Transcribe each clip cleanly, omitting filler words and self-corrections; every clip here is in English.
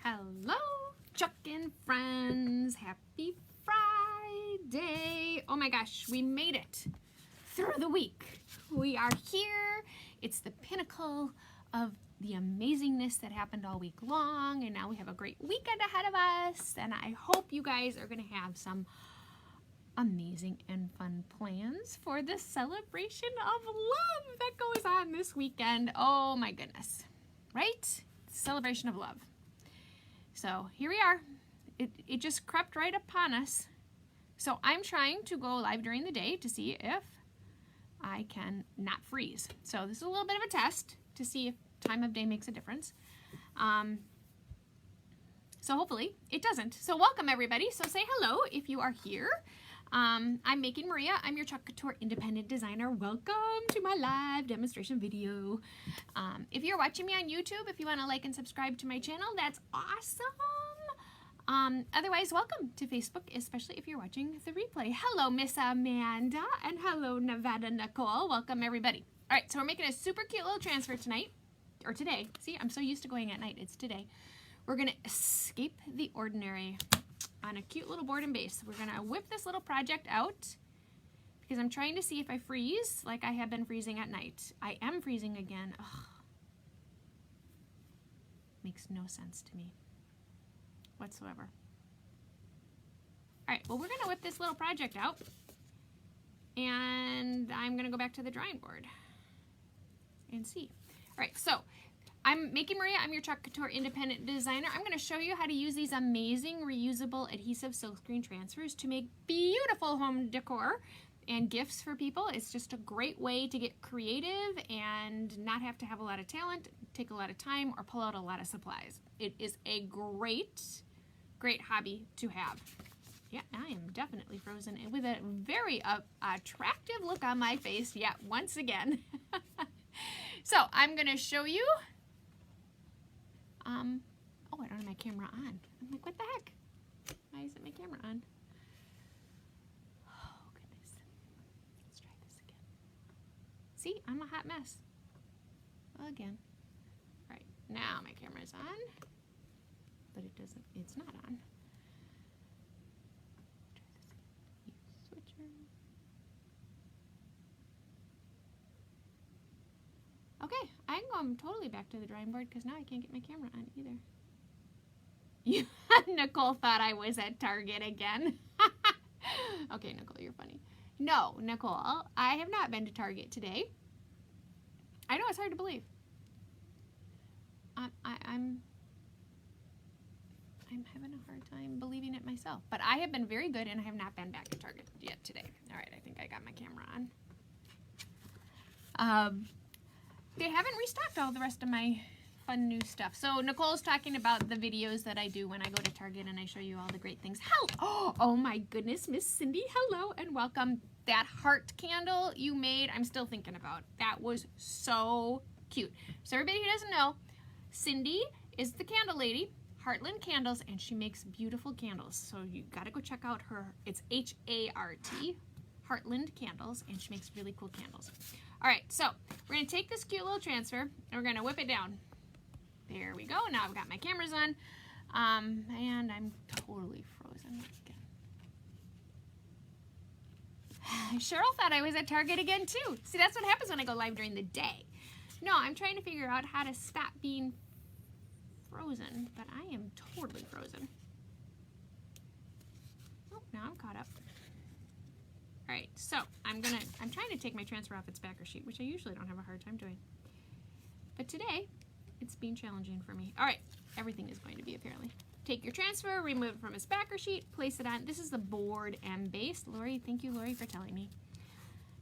Hello, Chuck and friends. Happy Friday. Oh my gosh, we made it through the week. We are here. It's the pinnacle of the amazingness that happened all week long, and now we have a great weekend ahead of us, and I hope you guys are going to have some amazing and fun plans for the celebration of love that goes on this weekend. Oh my goodness, right? Celebration of love. So here we are. It just crept right upon us. So I'm trying to go live during the day to see if I can not freeze. So this is a little bit of a test to see if time of day makes a difference. So hopefully it doesn't. So welcome everybody. So say hello if you are here. I'm Making Maria. I'm your Chalk Couture independent designer. Welcome to my live demonstration video. If you're watching me on YouTube, if you want to like and subscribe to my channel, that's awesome. Otherwise, welcome to Facebook, especially if you're watching the replay. Hello, Miss Amanda, and hello, Nevada Nicole. Welcome, everybody. All right, so we're making a super cute little transfer tonight, or today. See, I'm so used to going at night. It's today. We're going to escape the ordinary on a cute little board and base. We're going to whip this little project out because I'm trying to see if I freeze like I have been freezing at night. I am freezing again. Ugh. Makes no sense to me whatsoever. All right, well, we're going to whip this little project out, and I'm going to go back to the drawing board and see. All right, so I'm Making Maria. I'm your Chalk Couture independent designer. I'm going to show you how to use these amazing reusable adhesive silkscreen transfers to make beautiful home decor and gifts for people. It's just a great way to get creative and not have to have a lot of talent, take a lot of time, or pull out a lot of supplies. It is a great hobby to have. Yeah, I am definitely frozen with a very attractive look on my face yet once again. So I'm going to show you. Oh, I don't have my camera on. I'm like, what the heck? Why isn't my camera on? Oh, goodness. Let's try this again. See, I'm a hot mess. Again. All right, now my camera's on, but it's not on. Try this again. Use switcher. Okay, I can go totally back to the drawing board because now I can't get my camera on either. Nicole thought I was at Target again. Okay, Nicole, you're funny. No, Nicole, I have not been to Target today. I know, it's hard to believe. I'm having a hard time believing it myself. But I have been very good and I have not been back to Target yet today. All right, I think I got my camera on. They haven't restocked all the rest of my fun new stuff. So Nicole's talking about the videos that I do when I go to Target and I show you all the great things. Oh my goodness, Miss Cindy, hello and welcome. That heart candle you made, I'm still thinking about. That was so cute. So everybody who doesn't know, Cindy is the candle lady, Heartland Candles, and she makes beautiful candles. So you gotta go check out her, it's H-A-R-T, Heartland Candles, and she makes really cool candles. All right, so we're gonna take this cute little transfer and we're gonna whip it down. There we go. Now I've got my cameras on, and I'm totally frozen again. Cheryl thought I was at Target again too. See, that's what happens when I go live during the day. No, I'm trying to figure out how to stop being frozen, but I am totally frozen. Oh, now I'm caught up. All right, so I'm trying to take my transfer off its backer sheet, which I usually don't have a hard time doing. But today, it's been challenging for me. All right, everything is going to be apparently. Take your transfer, remove it from its backer sheet, place it on. This is the board and base. Lori, thank you, Lori, for telling me.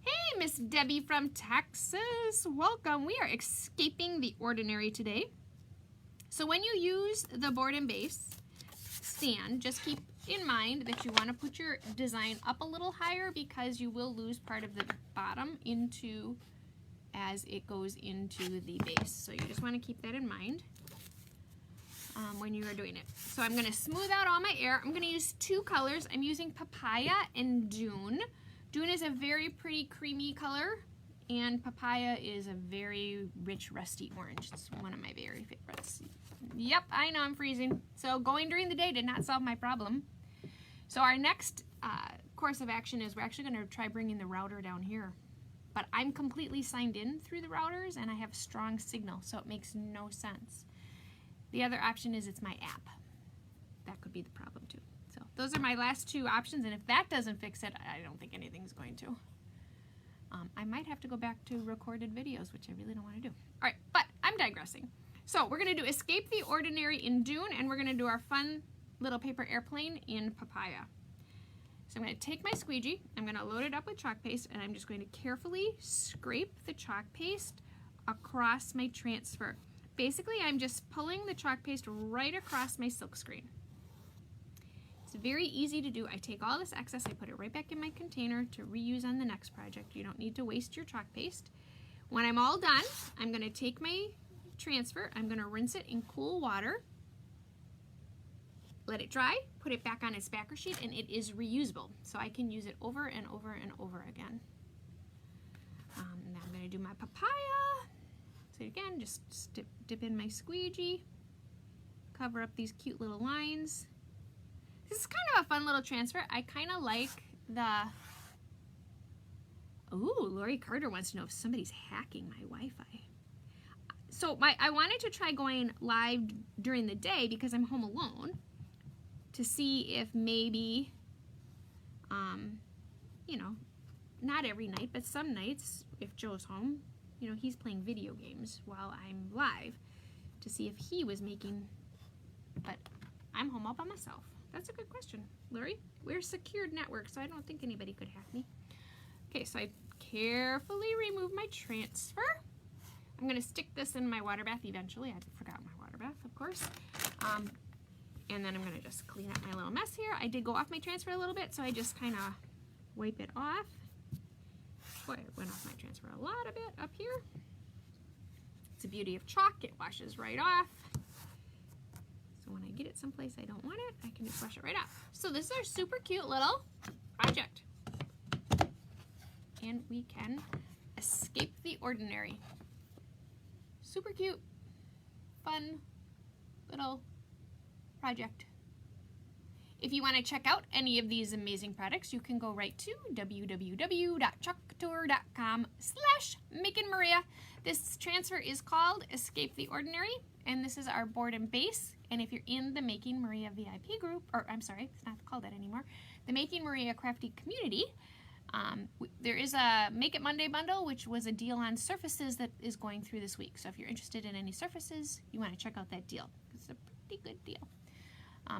Hey, Miss Debbie from Texas. Welcome. We are escaping the ordinary today. So when you use the board and base stand, just keep in mind that you want to put your design up a little higher because you will lose part of the bottom as it goes into the base. So you just want to keep that in mind when you are doing it. So I'm going to smooth out all my air. I'm going to use two colors. I'm using Papaya and Dune. Dune is a very pretty creamy color and papaya is a very rich, rusty orange. It's one of my very favorites. Yep, I know I'm freezing. So going during the day did not solve my problem. So our next course of action is we're actually going to try bringing the router down here. But I'm completely signed in through the routers and I have strong signal, so it makes no sense. The other option is it's my app. That could be the problem too. So those are my last two options, and if that doesn't fix it, I don't think anything's going to. I might have to go back to recorded videos, which I really don't want to do. All right, but I'm digressing. So we're going to do Escape the Ordinary in Dune, and we're going to do our fun little paper airplane in Papaya. So I'm going to take my squeegee, I'm going to load it up with chalk paste, and I'm just going to carefully scrape the chalk paste across my transfer. Basically, I'm just pulling the chalk paste right across my silk screen. It's very easy to do. I take all this excess, I put it right back in my container to reuse on the next project. You don't need to waste your chalk paste. When I'm all done, I'm going to take my transfer, I'm going to rinse it in cool water, let it dry, put it back on its backer sheet, and it is reusable. So I can use it over and over and over again. Now I'm going to do my papaya. So again, just dip in my squeegee, cover up these cute little lines. This is kind of a fun little transfer. I kind of like the... Ooh, Lori Carter wants to know if somebody's hacking my Wi-Fi. So I wanted to try going live during the day because I'm home alone to see if maybe, you know, not every night, but some nights, if Joe's home, you know, he's playing video games while I'm live to see if he was making, but I'm home all by myself. That's a good question, Lori. We're a secured network, so I don't think anybody could hack me. Okay, so I carefully remove my transfer. I'm going to stick this in my water bath eventually. I forgot my water bath, of course. And then I'm going to just clean up my little mess here. I did go off my transfer a little bit, so I just kind of wipe it off. Boy, it went off my transfer a lot of it up here. It's the beauty of chalk. It washes right off. So when I get it someplace I don't want it, I can just wash it right off. So this is our super cute little project. And we can escape the ordinary. Super cute, fun little project. If you want to check out any of these amazing products, you can go right to www.chalkcouture.com/MakinMaria. This transfer is called Escape the Ordinary, and this is our board and base. And if you're in the Making Maria VIP group, or I'm sorry, it's not called that anymore, the Making Maria Crafty community, there is a Make It Monday bundle, which was a deal on surfaces that is going through this week. So if you're interested in any surfaces, you want to check out that deal. It's a pretty good deal.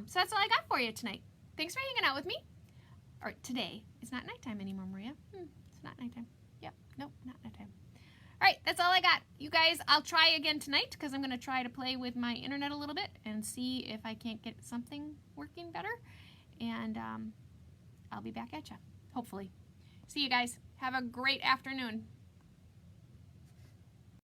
So that's all I got for you tonight. Thanks for hanging out with me. Or today. It's not nighttime anymore, Maria. It's not nighttime. Yep. Nope, not nighttime. All right, that's all I got. You guys, I'll try again tonight because I'm going to try to play with my internet a little bit and see if I can't get something working better. And I'll be back at you, hopefully. See you guys. Have a great afternoon.